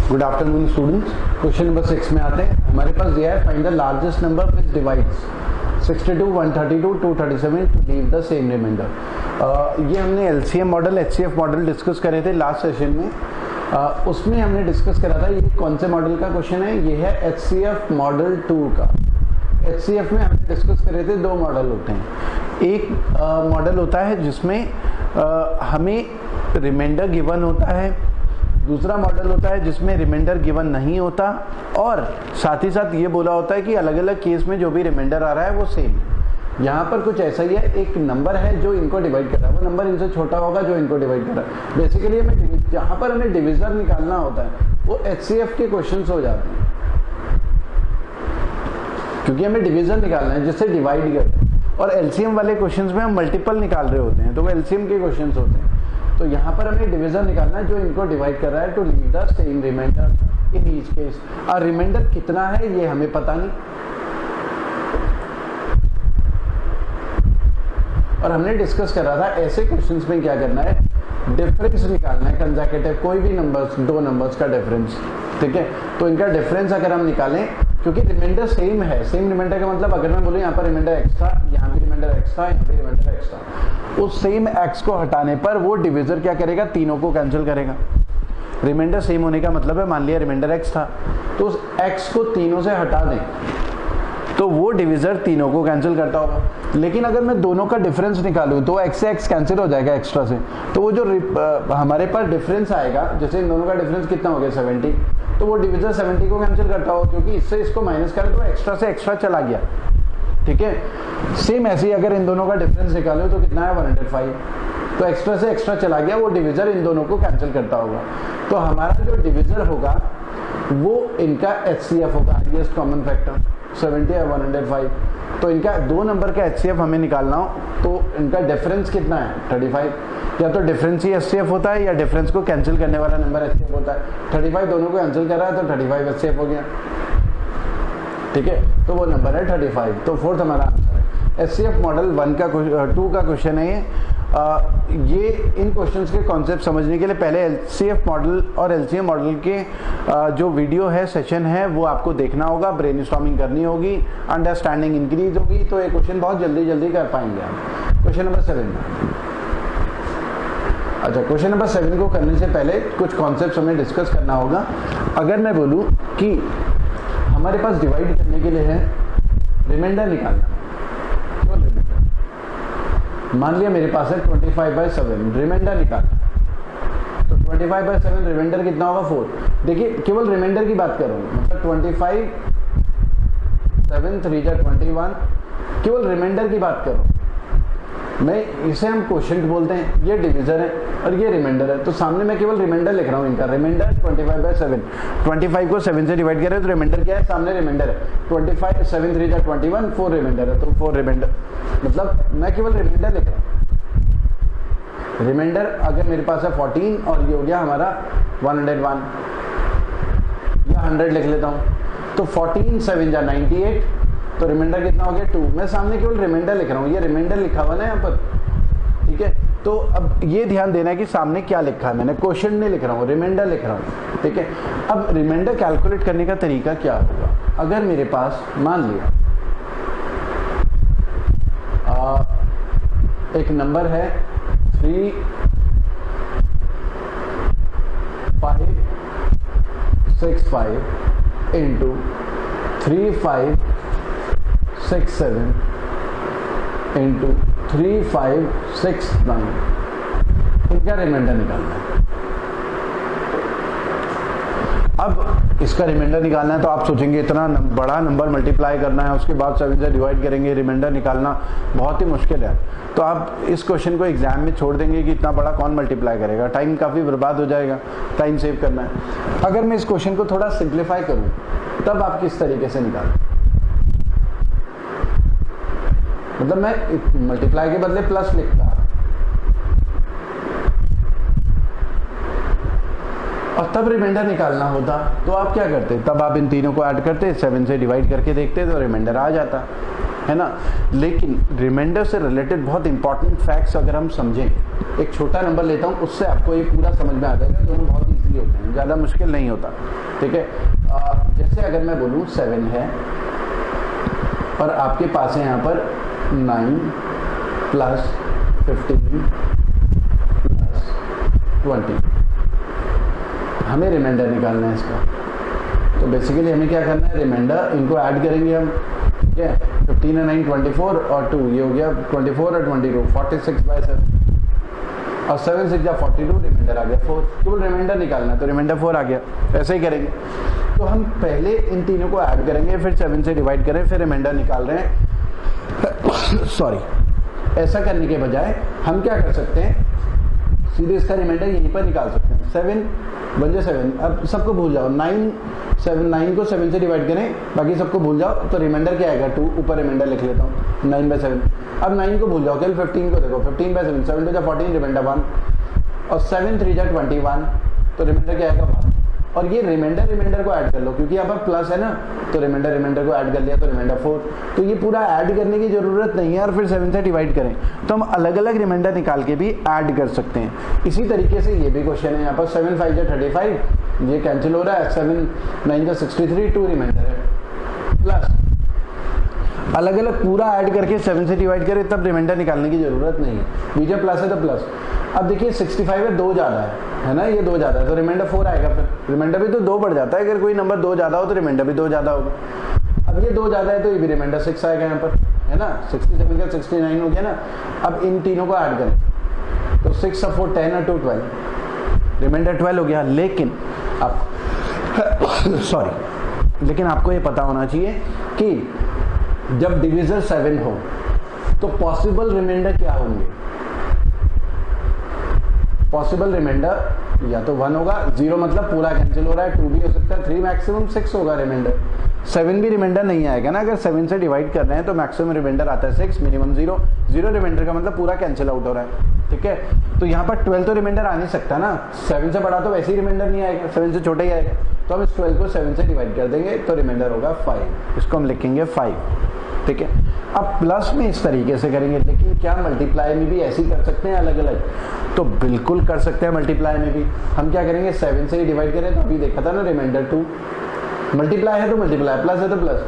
Good afternoon students. Question number 6 में आते हैं। हमारे पास दिया है find the largest number which divides 62, 132, 237 to leave the same remainder. ये हमने LCM model, HCF model discuss करे थे लास्ट सेशन में। उसमें हमने डिस्कस करा था ये कौन से मॉडल का क्वेश्चन है। ये है एचसीएफ मॉडल 2 का। एचसीएफ में हमने डिस्कस करे थे दो मॉडल होते हैं। एक मॉडल होता है जिसमें हमें रिमाइंडर गिवन होता है, दूसरा मॉडल होता है जिसमें रिमाइंडर गिवन नहीं होता और साथ ही साथ ये बोला होता है कि अलग अलग केस में जो भी रिमाइंडर आ रहा है वो सेम। यहाँ पर कुछ ऐसा ही है, एक नंबर है जो इनको डिवाइड कर रहा है, वो नंबर इनसे छोटा होगा जो इनको डिवाइड कर रहा है। बेसिकली हमें जहाँ पर हमें डिविजन निकालना होता है वो एचसीएफ के क्वेश्चंस हो जाते हैं, क्योंकि हमें डिवीजन निकालना है जिससे डिवाइड करते हैं। और एलसीएम वाले क्वेश्चंस में हम मल्टीपल निकाल रहे होते हैं, तो वो एलसीएम के क्वेश्चंस होते हैं। तो यहाँ पर हमें डिवीजन निकालना है जो इनको डिवाइड कर रहा है to leave the same remainder in each case. और रिमाइंडर कितना है ये हमें पता नहीं, और हमने डिस्कस करा था ऐसे क्वेश्चंस में क्या करना है, डिफरेंस निकालना है कंसेक्यूटिव, कोई भी नंबर्स, दो नंबर्स का डिफरेंस। ठीक है, तो इनका डिफरेंस अगर हम निकालें, क्योंकि रिमाइंडर सेम है, सेम रिमाइंडर का मतलब अगर मैं बोलूं यहाँ पर रिमाइंडर एक्स था, यहाँ भी रिमाइंडर एक्स था, यहाँ भी रिमाइंडर एक्स था, उस सेम एक्स को हटाने पर वो डिविजर क्या करेगा, तीनों को कैंसिल करेगा। रिमाइंडर सेम होने का मतलब है, मान लिया रिमाइंडर एक्स था तो उस एक्स को तीनों से हटा दें तो वो डिविजर तीनों को कैंसिल करता होगा। लेकिन अगर मैं दोनों का डिफरेंस निकालूं तो एक्स से एक्स कैंसिल हो जाएगा एक्स्ट्रा से, तो वो जो हमारे पास डिफरेंस आएगा, जैसे इन दोनों का डिफरेंस कितना हो गया 70, तो वो डिविजर 70 को कैंसिल करता होगा, क्योंकि इससे इसको माइनस करें तो एक्स्ट्रा से एक्स्ट्रा चला गया। ठीक है, सेम ऐसे ही अगर इन दोनों का डिफरेंस निकालो तो कितना है 105, तो एक्स्ट्रा से एक्स्ट्रा चला गया, वो डिविजर इन दोनों को कैंसिल करता होगा। तो हमारा जो डिविजर होगा वो इनका एचसीएफ होगा, हाईएस्ट कॉमन फैक्टर 70 और 105। तो इनका दो नंबर का एचसीएफ हमें निकालना हो तो इनका डिफरेंस कितना है 35। या तो डिफरेंस ही एचसीएफ होता है या डिफरेंस को कैंसिल करने वाला नंबर एचसीएफ होता है। 35 दोनों को कैंसिल कर रहा है तो 35 एचसीएफ हो गया। ठीक है, तो वो नंबर है 35। तो फोर्थ हमारा आंसर है। एचसीएफ मॉडल 2 का क्वेश्चन है ये इन क्वेश्चंस के कॉन्सेप्ट समझने के लिए पहले एचसीएफ मॉडल और एलसीएम मॉडल के जो वीडियो है, सेशन है, वो आपको देखना होगा, ब्रेनस्टॉर्मिंग करनी होगी, अंडरस्टैंडिंग इंक्रीज होगी, तो ये क्वेश्चन बहुत जल्दी कर पाएंगे आप। Question number 7। अच्छा, क्वेश्चन नंबर 7 को करने से पहले कुछ कॉन्सेप्ट हमें डिस्कस करना होगा। अगर मैं बोलूँ कि हमारे पास डिवाइड करने के लिए है रिमाइंडर निकालना, मान लिया मेरे पास है 25/7 रिमाइंडर निकालना, तो 25/7 रिमाइंडर कितना होगा 4। देखिए केवल रिमाइंडर की बात कर रहा हूँ, मतलब 25 7 3 21, केवल रिमाइंडर की बात कर रहा हूँ मैं। इसे हम क्वोशिएंट बोलते हैं, ये डिविजर है और ये रिमाइंडर है, तो सामने मैं केवल रिमाइंडर लिख रहा हूँ। इनका रिमाइंडर 25/7, 25 को 7 से डिवाइड करें तो रिमाइंडर क्या है, सामने रिमाइंडर है 25 7 3 21, 4 रिमाइंडर है, तो 4 रिमाइंडर, मतलब मैं केवल रिमाइंडर लिख रहा हूँ। रिमाइंडर अगर मेरे पास है 14 और ये हो गया हमारा 101 या 100 लिख लेता हूँ, तो 14 7 जा 98, तो रिमाइंडर कितना हो गया 2। मैं सामने केवल रिमाइंडर लिख रहा हूँ, ये रिमाइंडर लिखा हुआ ना यहाँ पर। ठीक है, तो अब ये ध्यान देना है कि सामने क्या लिखा है, मैंने क्वोशिएंट नहीं लिख रहा हूँ, रिमाइंडर लिख रहा हूँ। ठीक है, अब रिमाइंडर कैलकुलेट करने का तरीका क्या होगा। अगर मेरे पास मान लिया एक नंबर है 3 5 6 5 इंटू 3 5 6 7 इंटू 3 5 6 9, इनका रिमाइंडर निकालना है। अब इसका रिमाइंडर निकालना है तो आप सोचेंगे इतना बड़ा नंबर मल्टीप्लाई करना है, उसके बाद 7 से डिवाइड करेंगे, रिमाइंडर निकालना बहुत ही मुश्किल है। तो आप इस क्वेश्चन को एग्जाम में छोड़ देंगे कि इतना बड़ा कौन मल्टीप्लाई करेगा, टाइम काफ़ी बर्बाद हो जाएगा, टाइम सेव करना है। अगर मैं इस क्वेश्चन को थोड़ा सिंप्लीफाई करूँ तब आप किस तरीके से निकालें, मतलब मैं मल्टीप्लाई के बदले प्लस लिखता और तब रिमाइंडर निकालना होता तो आप क्या करते, तब आप इन तीनों को ऐड करते, 7 से डिवाइड करके देखते तो रिमाइंडर आ जाता है ना। लेकिन रिमाइंडर से रिलेटेड बहुत इंपॉर्टेंट फैक्ट्स अगर हम समझें, एक छोटा नंबर लेता हूँ उससे आपको ये पूरा समझ में आ जाएगा, दोनों बहुत ईजी होते हैं, ज़्यादा मुश्किल नहीं होता। ठीक है। जैसे अगर मैं बोलूँ 7 है और आपके पास है यहाँ पर 9 प्लस 15 प्लस 20, हमें रिमाइंडर निकालना है इसका। तो बेसिकली हमें क्या करना है, रिमाइंडर इनको ऐड करेंगे हम, ठीक है। 15 और 9 24 और 2 ये हो गया 24 और 22 46/7 और 7 6 जा 42, रिमाइंडर आ गया 4। केवल रिमाइंडर निकालना है तो रिमाइंडर 4 आ गया। ऐसे ही करेंगे। तो हम पहले इन तीनों को ऐड करेंगे, फिर 7 से डिवाइड करें, फिर रिमाइंडर निकाल रहे हैं सॉरी। ऐसा करने के बजाय हम क्या कर सकते हैं, सीधे इसका रिमाइंडर यहीं पर निकाल सकते हैं। 7 बन जाए 7, अब सबको भूल जाओ, 9 को 7 से डिवाइड करें, बाकी सबको भूल जाओ, तो रिमाइंडर क्या आएगा 2, ऊपर रिमाइंडर लिख लेता हूँ 9/7। अब 9 को भूल जाओ, केवल 15 को देखो, 15/7, 7 2 जा 14, रिमाइंडर 1 और 7 3 जा 21, तो रिमाइंडर क्या आएगा 1। और ये रिमाइंडर को ऐड कर लो, क्योंकि यहाँ पर प्लस है ना, तो रिमाइंडर को ऐड कर लिया तो रिमाइंडर 4। तो ये पूरा ऐड करने की जरूरत नहीं है और फिर 7 से डिवाइड करें, तो हम अलग अलग रिमाइंडर निकाल के भी ऐड कर सकते हैं। इसी तरीके से ये भी क्वेश्चन है, यहाँ पर 7 5 जा 35, ये कैंसिल हो रहा है, 7 9 जा 63, 2 रिमाइंडर है, प्लस अलग अलग पूरा ऐड करके 7 से डिवाइड करें, तब रिमाइंडर निकालने की जरूरत नहीं है। बीच में प्लस है तो प्लस। अब देखिए 65 है, 2 ज्यादा है ना, ये 2 ज्यादा है तो रिमाइंडर 4 आएगा। फिर रिमाइंडर भी तो 2 बढ़ जाता है, अगर कोई नंबर 2 ज्यादा हो तो रिमाइंडर भी 2 ज्यादा होगा। अब ये 2 ज्यादा है तो ये भी रिमाइंडर 6 आएगा यहाँ पर, है ना। 67 का 69 हो गया ना। अब इन तीनों को ऐड करें तो 6 और 4 10 और 2 12, रिमाइंडर 12 हो गया। लेकिन अब सॉरी, लेकिन आपको ये पता होना चाहिए कि जब डिविजन 7 हो तो पॉसिबल रिमाइंडर क्या होंगे। पॉसिबल रिमाइंडर या तो 1 होगा, 0 मतलब पूरा कैंसिल हो रहा है, 2 भी हो सकता है, 3 मैक्सिमम 6 होगा रिमाइंडर। 7 भी रिमाइंडर नहीं आएगा ना, अगर 7 से डिवाइड कर रहे हैं तो मैक्सिमम रिमाइंडर आता है 6, मिनिमम 0। 0 रिमाइंडर का मतलब पूरा कैंसिल आउट हो रहा है, ठीक है। तो यहाँ पर 12 तो रिमाइंडर आ नहीं सकता ना, 7 से बड़ा तो वैसे ही रिमाइंडर नहीं आएगा, 7 से छोटा ही आएगा। तो हम इस 12 को 7 से डिवाइड कर देंगे तो रिमाइंडर होगा 5, इसको हम लिखेंगे 5, ठीक है। अब प्लस में इस तरीके से करेंगे, लेकिन क्या मल्टीप्लाई में भी ऐसे ही कर सकते हैं अलग अलग? तो बिल्कुल कर सकते हैं मल्टीप्लाई में भी। हम क्या करेंगे, 7 से ही डिवाइड करें, तो अभी देखा था ना रिमाइंडर 2, मल्टीप्लाई है तो मल्टीप्लाई, प्लस है तो प्लस,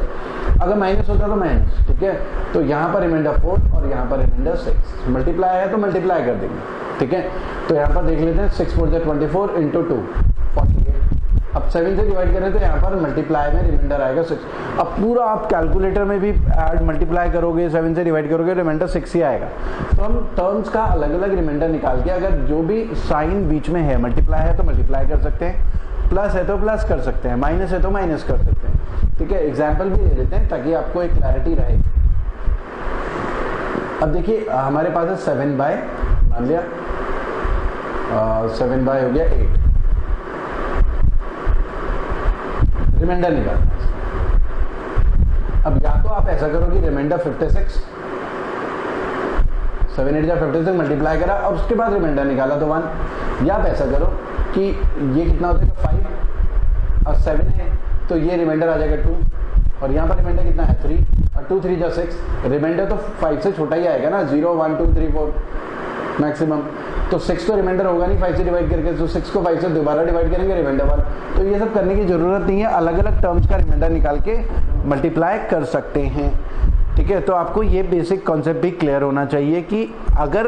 अगर माइनस होता तो माइनस, ठीक है। तो यहाँ पर रिमाइंडर 4 और यहाँ पर रिमाइंडर 6, मल्टीप्लाई है तो मल्टीप्लाई कर देंगे, ठीक है। तो यहाँ पर देख लेते हैं 6 4 24 इंटू 2 48। अब 7 से डिवाइड करें तो यहाँ पर मल्टीप्लाई में रिमाइंडर आएगा 6। अब पूरा आप कैलकुलेटर में भी ऐड मल्टीप्लाई करोगे, 7 से डिवाइड करोगे, रिमाइंडर 6 ही आएगा। तो हम टर्म्स का अलग अलग रिमाइंडर निकाल के, अगर जो भी साइन बीच में है, मल्टीप्लाई है तो मल्टीप्लाई कर सकते हैं, प्लस है तो प्लस कर सकते हैं, माइनस है तो माइनस कर सकते हैं, ठीक है। एग्जाम्पल भी दे देते हैं ताकि आपको एक क्लैरिटी रहे। अब देखिए हमारे पास है 7 बाय, मान लिया 7 बाय हो गया 8, रिमाइंडर निकालना है। अब या तो आप ऐसा करोगे, रिमाइंडर 56, 7 8 जा 56 मल्टीप्लाई करा और उसके बाद रिमाइंडर निकाला तो 1। या आप ऐसा करो कि ये कितना होता है 5 और 7 है तो ये रिमाइंडर आ जाएगा 2 और यहाँ पर रिमाइंडर कितना है 3 और 2 3 जा 6, रिमाइंडर तो 5 से छोटा ही आएगा ना, 0 1 2 3 4 मैक्सिमम। तो 6 तो रिमाइंडर होगा नहीं 5 से डिवाइड करके, तो 6 को 5 से दोबारा डिवाइड करेंगे, रिमाइंडर 1। तो ये सब करने की जरूरत नहीं है, अलग अलग टर्म्स का रिमाइंडर निकाल के मल्टीप्लाई कर सकते हैं, ठीक है। तो आपको ये बेसिक कॉन्सेप्ट भी क्लियर होना चाहिए कि अगर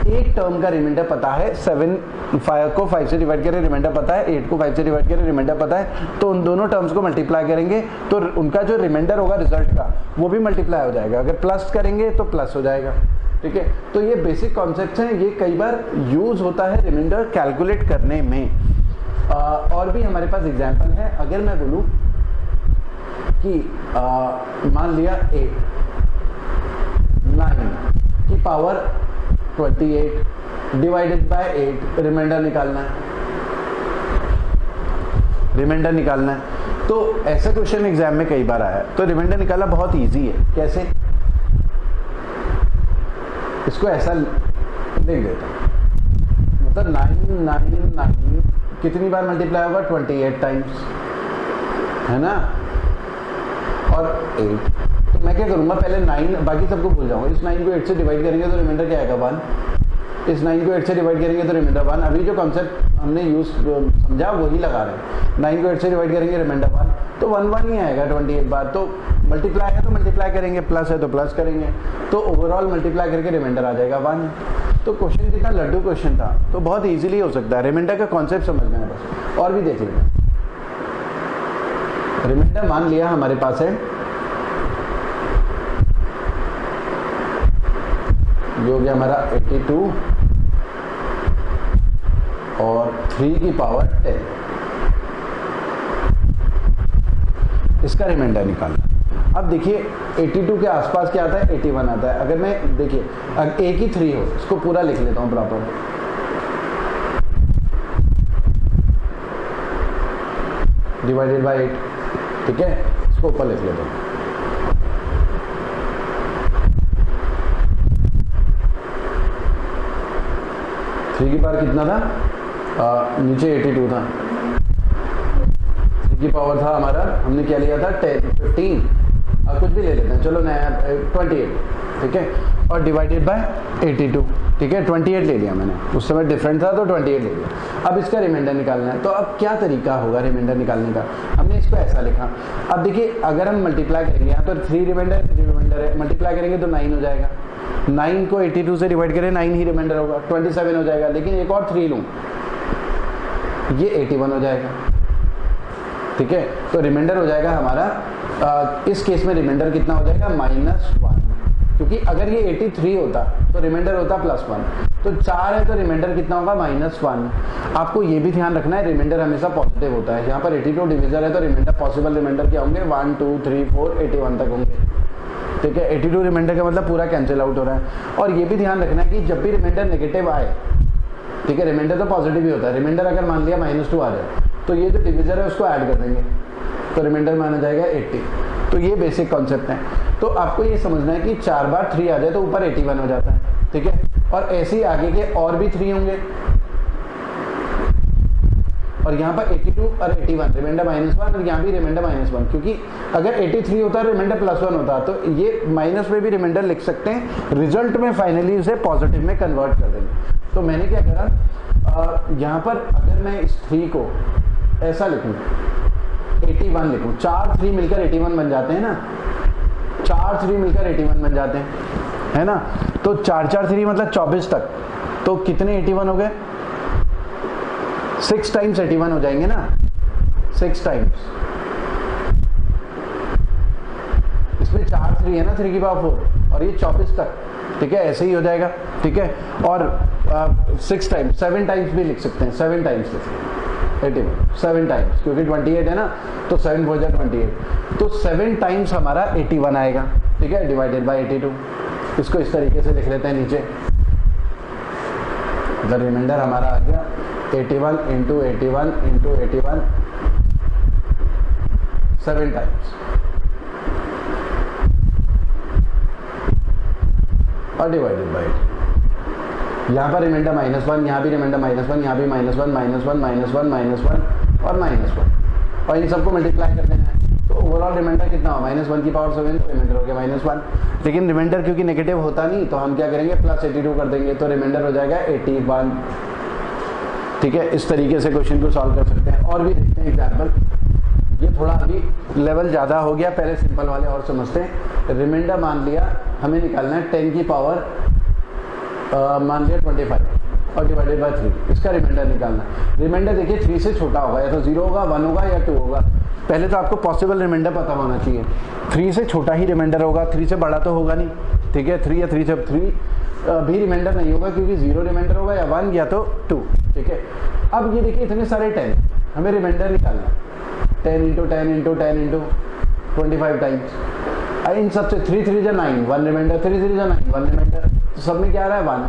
एक टर्म का रिमाइंडर पता है, 7 5 को 5 से डिवाइड करें, रिमाइंडर पता है, 8 को 5 से डिवाइड करें, रिमाइंडर पता है, तो उन दोनों टर्म्स को मल्टीप्लाई करेंगे तो उनका जो रिमाइंडर होगा रिजल्ट का, वो भी मल्टीप्लाई हो जाएगा। अगर प्लस करेंगे तो प्लस हो जाएगा, ठीक है। तो ये बेसिक कॉन्सेप्ट्स हैं, ये कई बार यूज होता है रिमाइंडर कैलकुलेट करने में। और भी हमारे पास एग्जाम्पल है। अगर मैं बोलूं कि मान लिया 8 9 की पावर 28 डिवाइडेड बाय 8, रिमाइंडर निकालना है, रिमाइंडर निकालना है। तो ऐसा क्वेश्चन एग्जाम में कई बार आया है, तो रिमाइंडर निकालना बहुत इजी है। कैसे? इसको ऐसा लिख देता हूं, मतलब 9 9 9 कितनी बार मल्टीप्लाई होगा 28 टाइम्स, है ना, और 8। तो मैं क्या करूंगा, पहले 9, बाकी सबको भूल जाऊंगा, इस 9 को 8 से डिवाइड करेंगे तो रिमाइंडर क्या आएगा 1, इस 9 को 8 से डिवाइड करेंगे तो रिमाइंडर 1। अभी जो कॉन्सेप्ट हमने यूज समझा वही लगा रहे हैं। 9 को 8 से डिवाइड करेंगे, रिमाइंडर 1, तो 1 1 ही आएगा 28 बार। तो मल्टीप्लाई है तो मल्टीप्लाई करेंगे, प्लस है तो प्लस करेंगे, तो ओवरऑल मल्टीप्लाई करके रिमाइंडर आ जाएगा 1। तो क्वेश्चन कितना लड्डू क्वेश्चन था, तो बहुत इजीली हो सकता है। रिमाइंडर का कॉन्सेप्ट समझना है बस, और भी देख लेंगे। रिमाइंडर मान लिया हमारे पास है, ये हो गया हमारा 82 और 3 की पावर 10, इसका रिमाइंडर निकालना। अब देखिए 82 के आसपास क्या आता है, 81 आता है। अगर मैं देखिए अगर एक ही 3 हो, इसको पूरा लिख लेता हूं प्रॉपर, डिवाइडेड बाय 8, ठीक है, इसको ऊपर लिख लेता हूं। थ्री की पावर कितना था, नीचे 82 था, 3 की पावर था हमारा, हमने क्या लिया था 10 15, कुछ भी ले लेते हैं, चलो नया 28, ठीक है, और डिवाइडेड बाय 82, ठीक है, 28 ले लिया मैंने, उस समय डिफरेंट था तो 28 ले लिया। अब इसका रिमाइंडर निकालना है, तो अब क्या तरीका होगा रिमाइंडर निकालने का, हमने इसको ऐसा लिखा। अब देखिए अगर हम मल्टीप्लाई करेंगे, यहाँ पर 3 रिमाइंडर है, मल्टीप्लाई करेंगे तो 9 हो जाएगा, 9 को 82 से डिवाइड करें 9 ही रिमाइंडर होगा, 27 हो जाएगा, लेकिन एक और 3 लूँ, ये 81 हो जाएगा, ठीक है। तो रिमाइंडर हो जाएगा हमारा, इस केस में रिमाइंडर कितना हो जाएगा, -1, क्योंकि अगर ये 83 होता तो रिमाइंडर होता +1, तो 4 है तो रिमाइंडर कितना होगा, -1। आपको ये भी ध्यान रखना है, रिमाइंडर हमेशा पॉजिटिव होता है। यहाँ पर 82 डिविजर है तो रिमाइंडर, पॉसिबल रिमाइंडर क्या होंगे, 1 2 3 4 81 तक होंगे, ठीक है। 82 रिमाइंडर का मतलब पूरा कैंसिल आउट हो रहा है। और ये भी ध्यान रखना है कि जब भी रिमाइंडर नेगेटिव आए, ठीक है, रिमाइंडर तो पॉजिटिव ही होता है, रिमाइंडर अगर मान लिया -2 आ जाए तो ये जो डिविजर है उसको ऐड कर देंगे, तो रिमाइंडर माना जाएगा 80। तो ये बेसिक कॉन्सेप्ट है। तो आपको ये समझना है कि 4 बार 3 आ जाए तो ऊपर 81 हो जाता है, ठीक है, और ऐसे ही आगे के और भी 3 होंगे, और यहाँ पर 82 और 81 रिमाइंडर -1, और यहाँ भी रिमाइंडर -1, क्योंकि अगर 83 होता है रिमाइंडर +1 होता, तो ये माइनस में भी रिमाइंडर लिख सकते हैं, रिजल्ट में फाइनली उसे पॉजिटिव में कन्वर्ट कर देंगे। तो मैंने क्या करा, यहाँ पर अगर मैं इस 3 को ऐसा लिखूं, 81 लिखूं, 4 3 मिलकर 81 बन जाते हैं ना, 4 3 मिलकर 81 बन जाते हैं, है ना। तो 4 4 3 मतलब 24 तक, तो कितने 81 हो गए, 6 टाइम्स 81 हो जाएंगे ना, 6 टाइम्स, इसमें 4 3 है ना, 3 की पावर 4, और ये 24 तक, ठीक है, ऐसे ही हो जाएगा, ठीक है। और 6 टाइम्स, 7 टाइम्स भी लिख सकते हैं, 7 टाइम्स 81, 7 टाइम्स, क्योंकि 28 है ना, तो 7 हो जाए 28, तो 7 टाइम्स हमारा 81 आएगा, ठीक है, डिवाइडेड बाय 82। इसको इस तरीके से लिख लेते हैं नीचे, द रिमाइंडर हमारा आ गया 81 × 81 × 81, 7 टाइम्स, और डिवाइडेड बाय 80। यहाँ पर रिमाइंडर -1, यहाँ भी रिमाइंडर -1, यहाँ भी -1 -1 -1 और -1, और इन सबको मल्टीप्लाई कर देना है, तो ओवरऑल रिमाइंडर कितना हो, -1 की पावर 7, तो रिमाइंडर हो गया -1। लेकिन रिमाइंडर क्योंकि नेगेटिव होता नहीं, तो हम क्या करेंगे, +82 कर देंगे, तो रिमाइंडर हो जाएगा 81, ठीक है। इस तरीके से क्वेश्चन को सॉल्व कर सकते हैं। और भी देखते हैं एग्जाम्पल, ये थोड़ा अभी लेवल ज़्यादा हो गया, पहले सिंपल वाले और समझते हैं। रिमाइंडर मान लिया हमें निकालना है 10 की पावर मान लिया 25 और डिवाइडेड बाय 3, इसका रिमाइंडर निकालना। रिमाइंडर देखिए 3 से छोटा होगा, या तो 0 होगा, 1 होगा या 2 होगा। पहले तो आपको पॉसिबल रिमाइंडर पता होना चाहिए, 3 से छोटा ही रिमाइंडर होगा, 3 से बड़ा तो होगा नहीं, ठीक है। 3 या 3 से 3 भी रिमाइंडर नहीं होगा, क्योंकि 0 रिमाइंडर होगा या 1 या तो 2, ठीक है। अब ये देखिए इतने सारे 10, हमें रिमाइंडर निकालना, 10 × 10 × 10 × 25 टाइम्स। इन सबसे 3 3 जा 9, 1 रिमाइंडर, 3 3 जा 9, 1 रिमाइंडर, तो सब में क्या आ रहा है 1,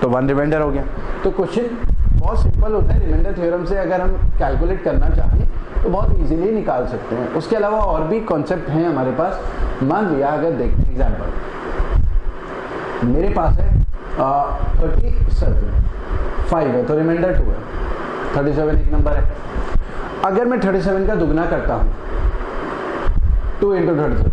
तो 1 रिमाइंडर हो गया। तो क्वेश्चन बहुत सिंपल होता है, रिमाइंडर थ्योरम से अगर हम कैलकुलेट करना चाहें तो बहुत इजीली निकाल सकते हैं। उसके अलावा और भी कॉन्सेप्ट हैं हमारे पास। मान लिया अगर देखते हैं एग्जाम्पल, मेरे पास है 37 है, तो रिमाइंडर 2 है, 37 एक नंबर है। अगर मैं 37 का दुगना करता हूं, 2 × 37,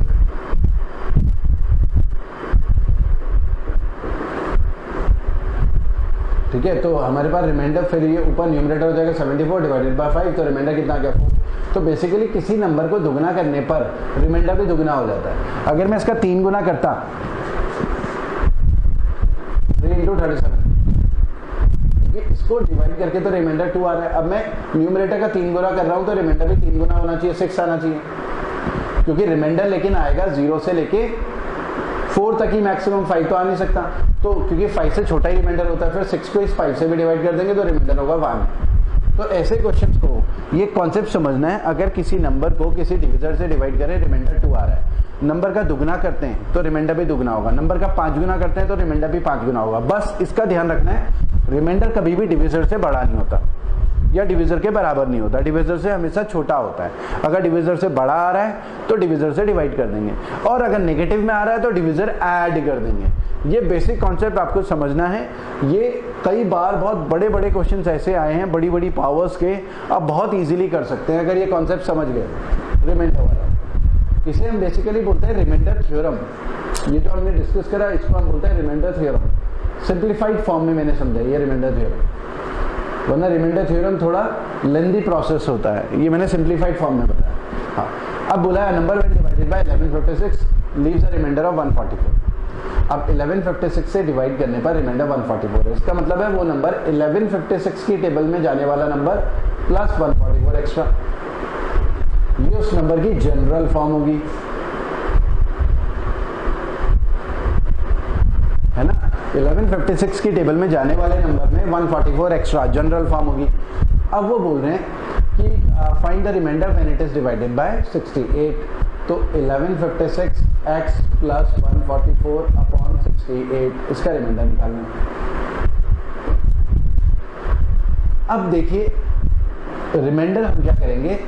ठीक है, तो हमारे पास रिमाइंडर, फिर ये ऊपर न्यूमरेटर हो जाएगा 74 डिवाइडेड बाय 5, तो रिमाइंडर कितना आ गया 4। तो बेसिकली किसी नंबर को दुगना करने पर रिमाइंडर भी दुगना हो जाता है। अगर मैं इसका 3 गुना करता 3 × 37, इसको डिवाइड करके तो रिमाइंडर 2 आ रहा है। अब मैं न्यूमरेटर का 3 गुना कर रहा हूं तो रिमाइंडर भी 3 गुना होना चाहिए, 6 आना चाहिए, क्योंकि रिमाइंडर लेकिन आएगा 0 से लेके 4 तक ही मैक्सिमम, 5 तो आ नहीं सकता। तो क्योंकि 5 से छोटा ही रिमाइंडर होता है, फिर 6 को इस 5 से भी डिवाइड कर देंगे तो रिमाइंडर होगा 1। तो ऐसे क्वेश्चंस को ये कॉन्सेप्ट समझना है। अगर किसी नंबर को किसी डिविजर से डिवाइड करें, रिमाइंडर 2 आ रहा है, नंबर का दुगना करते हैं तो रिमाइंडर भी दुगना होगा, नंबर का 5 गुना करते हैं तो रिमाइंडर भी 5 गुना होगा। बस इसका ध्यान रखना है, रिमाइंडर कभी भी डिविजर से बड़ा नहीं होता या डिविजर के बराबर नहीं होता, डिविजर से हमेशा छोटा होता है। अगर डिविजर से बड़ा आ रहा है तो डिविजर से डिवाइड कर देंगे, और अगर नेगेटिव में आ रहा है तो डिविजर ऐड कर देंगे। ये बेसिक कॉन्सेप्ट आपको समझना है। ये कई बार बहुत बड़े बड़े क्वेश्चंस ऐसे आए हैं बड़ी बड़ी पावर्स के, आप बहुत इजीली कर सकते हैं अगर ये कॉन्सेप्ट समझ गए। रिमाइंडर वाला इसे हम बेसिकली बोलते हैं रिमाइंडर थ्योरम। ये जो हमने डिस्कस करा इसको हम बोलते हैं रिमाइंडर थ्योरम। सिंप्लीफाइड फॉर्म में मैंने समझा ये रिमाइंडर थ्योरम, वरना रिमाइंडर थ्योरम थोड़ा लेंथी प्रोसेस होता है, ये मैंने सिंप्लीफाइड फॉर्म में बताया। हाँ, अब बोला है number when divided by 1156 leaves a remainder of 144। अब 1156 से डिवाइड करने पर रिमाइंडर 144 है। इसका मतलब है वो नंबर 1156 की टेबल में जाने वाला नंबर प्लस 144 एक्स्ट्रा, ये उस नंबर की जनरल फॉर्म होगी, है ना। 1156 की टेबल में जाने वाले नंबर में 144 एक्स्ट्रा जनरल फॉर्म होगी। अब वो बोल रहे हैं कि find the remainder when it is divided by 68। तो 1156 x प्लस 144 अपॉन 68, इसका रिमाइंडर निकालना है। अब देखिए रिमाइंडर हम क्या करेंगे,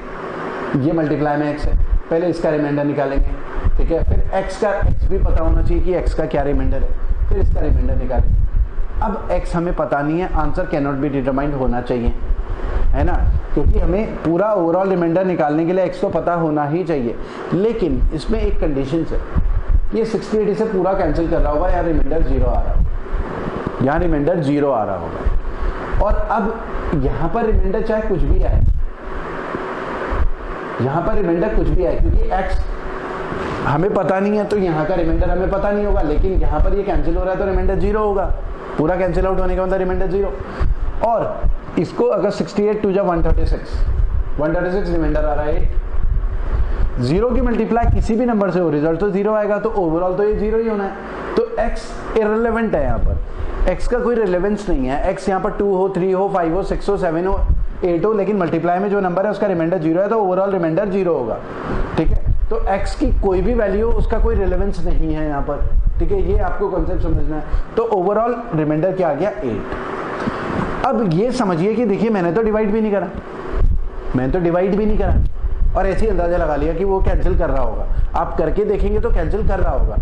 ये मल्टीप्लाई में x है, पहले इसका रिमाइंडर निकालेंगे, ठीक है। फिर x का x भी पता होना चाहिए कि x का क्या रिमाइंडर है, फिर इसका रिमाइंडर निकालेंगे। अब x हमें पता नहीं है, answer can not be determined होना चाहिए, है ना, क्योंकि हमें पूरा ओवरऑल रिमाइंडर निकालने के लिए x तो पता होना ही चाहिए। लेकिन इसमें एक कंडीशन है, ये 68 से पूरा कैंसिल कर रहा होगा, यहाँ रिमाइंडर 0 आ रहा होगा, यहाँ रिमाइंडर 0 आ रहा होगा। और अब यहाँ पर रिमाइंडर चाहे कुछ भी आए, यहाँ पर रिमाइंडर कुछ भी आए, क्योंकि x हमें पता नहीं है तो यहाँ का रिमाइंडर हमें पता नहीं होगा, लेकिन यहाँ पर ये कैंसिल हो रहा है तो रिमाइंडर 0 होगा, पूरा कैंसिल आउट होने का मतलब रिमाइंडर 0। और इसको अगर 68 टू जा 136 रिमाइंडर आ रहा है 8, 0 की मल्टीप्लाई किसी भी नंबर से हो, रिजल्ट तो 0 आएगा, तो ओवरऑल तो ये 0 ही होना है। तो x इररिलेवेंट है, यहाँ पर x का कोई रिलेवेंस नहीं है। x यहाँ पर 2 हो, 3 हो, 5 हो, 6 हो, 7 हो, 8 हो, लेकिन मल्टीप्लाई में जो नंबर है उसका रिमाइंडर 0 है, तो ओवरऑल रिमाइंडर 0 होगा, ठीक है। तो x की कोई भी वैल्यू हो उसका कोई रिलेवेंस नहीं है यहाँ पर, ठीक है, ये आपको कॉन्सेप्ट समझना है। तो ओवरऑल रिमाइंडर क्या आ गया 8। अब ये समझिए कि देखिए मैंने तो डिवाइड भी नहीं करा, और ऐसे ही अंदाजा लगा लिया कि वो कैंसिल कर रहा होगा। आप करके देखेंगे तो कैंसिल कर रहा होगा।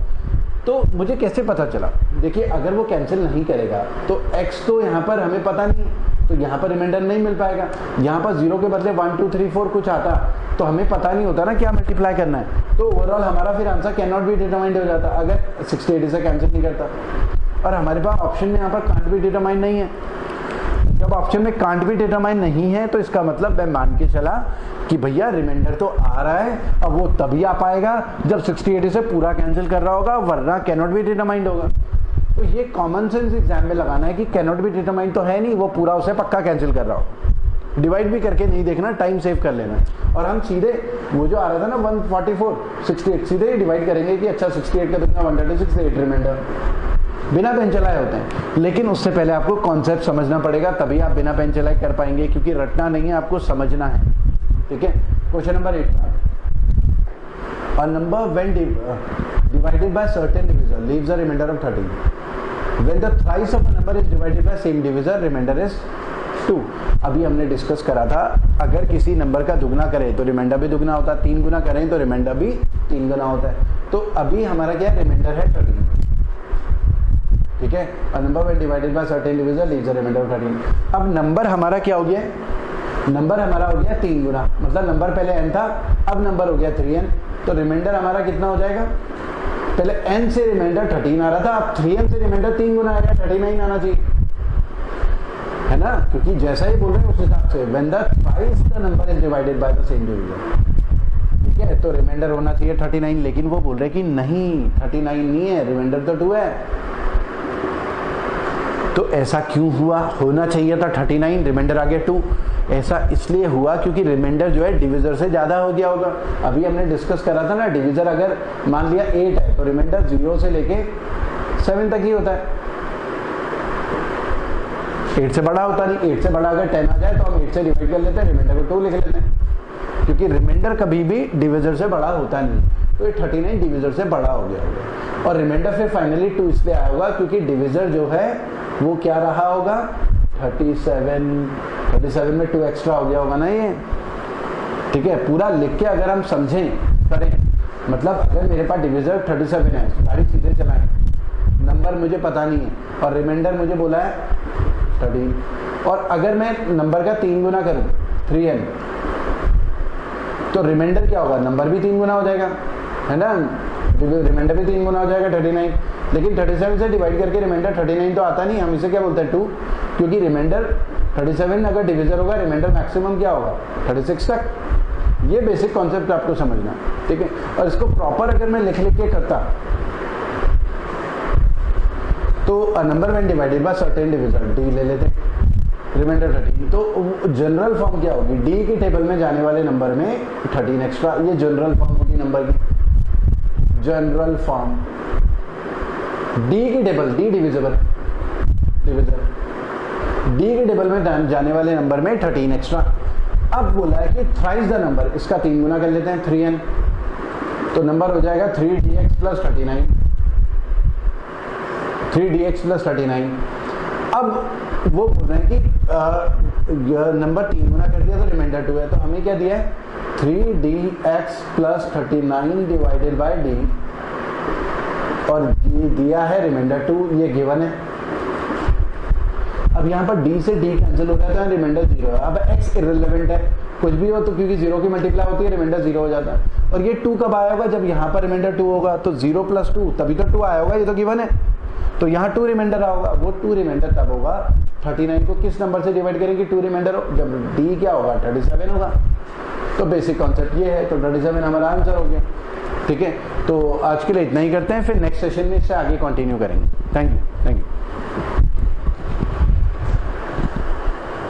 तो मुझे कैसे पता चला, देखिए अगर वो कैंसिल नहीं करेगा तो x तो यहाँ पर हमें पता नहीं, तो यहाँ पर रिमाइंडर नहीं मिल पाएगा। यहाँ पर 0 के बदले 1 2 3 4 कुछ आता तो हमें पता नहीं होता ना क्या मल्टीप्लाई करना है, तो ओवरऑल हमारा फिर answer can not be determined हो जाता अगर 68 से कैंसिल नहीं करता। और हमारे पास ऑप्शन में यहाँ पर कांट बी डिटरमाइंड नहीं है। जब ऑप्शन में कांट बी डिटरमाइंड नहीं है तो इसका मतलब मैं मान के चला कि भैया रिमाइंडर तो आ रहा है, अब वो तभी आ पाएगा जब 68 से पूरा कैंसिल कर रहा होगा, वरना कैन नॉट बी डिटरमाइंड होगा। तो ये कॉमन सेंस एग्जाम में लगाना है कि कैन नॉट बी डिटरमाइंड तो है नहीं, वो पूरा उसे पक्का कैंसिल कर रहा हो। डिवाइड भी करके नहीं देखना, टाइम सेव कर लेना। और हम सीधे वो जो आ रहा था ना 144 68 सीधे ही डिवाइड करेंगे कि अच्छा 68 का कितना 136 रिमाइंडर, बिना पेन चलाए होते हैं। लेकिन उससे पहले आपको कॉन्सेप्ट समझना पड़ेगा, तभी आप बिना पेन चलाए कर पाएंगे, क्योंकि रटना नहीं है, आपको समझना है, ठीक है। Question number 8, a number when divided by certain divisor leaves a remainder of 13. When the thrice of a number is divided by same divisor, remainder is 2. अभी हमने डिस्कस करा था अगर किसी नंबर का दुगना करें तो रिमाइंडर भी दुगना होता है, 3 गुना करें तो रिमाइंडर भी 3 गुना होता है। तो अभी हमारा क्या रिमाइंडर है 13, ठीक है। a number when divided by certain divisor leaves a remainder of 13. अब नंबर हमारा क्या हो गया, नंबर हमारा हो गया 3 गुना, मतलब नंबर पहले n था, अब नंबर हो गया 3n, तो रिमाइंडर हमारा कितना हो जाएगा, पहले n से रिमाइंडर 13 आ रहा था, अब 3n से रिमाइंडर 3 गुना आएगा, 39 आना चाहिए। है ना, क्योंकि जैसा ही बोल रहे हैं उस हिसाब से when the twice the number is divided by the same divisor, ठीक है, तो रिमाइंडर होना चाहिए 39, लेकिन वो बोल रहे कि नहीं 39 नहीं है, रिमाइंडर तो 2 है। तो ऐसा क्यों हुआ? होना चाहिए था 39, रिमाइंडर आ गया 2। ऐसा इसलिए हुआ क्योंकि रिमाइंडर जो है डिविजर से ज्यादा हो गया होगा। अभी हमने डिस्कस करा था ना, डिविजर अगर मान लिया 8 है तो रिमाइंडर 0 से लेके 7 तक ही होता है, 8 से बड़ा होता नहीं। 8 से बड़ा अगर 10 आ जाए तो हम 8 से डिवाइड कर लेते हैं, रिमाइंडर को 2 लिख लेते हैं, क्योंकि रिमाइंडर कभी भी डिविजर से बड़ा होता नहीं। तो ये 39 डिविजर से बड़ा हो गया होगा, और रिमाइंडर फिर फाइनली 2 इसलिए आया होगा क्योंकि डिविजर जो है वो क्या रहा होगा, 37 में 2 एक्स्ट्रा हो गया होगा ना ये, ठीक है। पूरा लिख के अगर हम समझें करें, मतलब अगर मेरे पास डिविजर 37 है, गाड़ी सीधे चलाएं, नंबर मुझे पता नहीं है और रिमाइंडर मुझे बोला है 13, और अगर मैं नंबर का 3 गुना करूं 3n, तो रिमाइंडर क्या होगा, नंबर भी 3 गुना हो जाएगा, है ना, रिमाइंडर भी 3 गुना हो जाएगा 39। लेकिन 37 से डिवाइड करके रिमाइंडर 39 तो आता नहीं, हम इसे क्या बोलते हैं 2, क्योंकि रिमाइंडर 37 अगर डिविजर होगा, रिमाइंडर मैक्सिमम क्या होगा 36 तक। ये बेसिक कॉन्सेप्ट आपको समझना, ठीक है। और इसको प्रॉपर अगर मैं लिख के करता तो a number when divided by certain divisor, D ले लेते, रिमाइंडर 13। तो जनरल फॉर्म क्या होगी, डी के टेबल में जाने वाले नंबर में 13 एक्स्ट्रा, ये जनरल फॉर्म होगी नंबर की, जनरल फॉर्म। डी की table, D divisible, divisor, D के टेबल में जाने वाले नंबर में 13 एक्स्ट्रा। अब बोला है कि थ्राइस द नंबर, इसका 3 गुना कर लेते हैं 3n, तो नंबर हो जाएगा 3dx प्लस 39, 3dx प्लस 39। अब वो बोल रहे हैं कि नंबर 3 गुना कर दिया तो रिमाइंडर 2 है, तो हमें क्या दिया है 3dx plus 39 divided by D, और ये दिया है रिमाइंडर 2, ये गिवन है। अब यहाँ पर d से d कैंसिल हो जाता है, रिमाइंडर 0 है। अब x इररिलेवेंट है, कुछ भी हो तो क्योंकि 0 की मल्टीप्लाई होती है रिमाइंडर 0 हो जाता है। और ये 2 कब आया होगा, जब यहाँ पर रिमाइंडर 2 होगा, तो 0 प्लस 2 तभी तो 2 आया होगा, ये तो गिवन है। तो यहाँ 2 रिमाइंडर होगा, वो 2 रिमाइंडर तब होगा 39 को किस नंबर से डिवाइड करेंगे, 2 रिमाइंडर हो, जब d क्या होगा 37 होगा। तो बेसिक कॉन्सेप्ट ये है, तो 37 हमारा आंसर हो गया, ठीक है। तो आज के लिए इतना ही करते हैं, फिर नेक्स्ट सेशन में इससे आगे कंटिन्यू करेंगे। Thank you.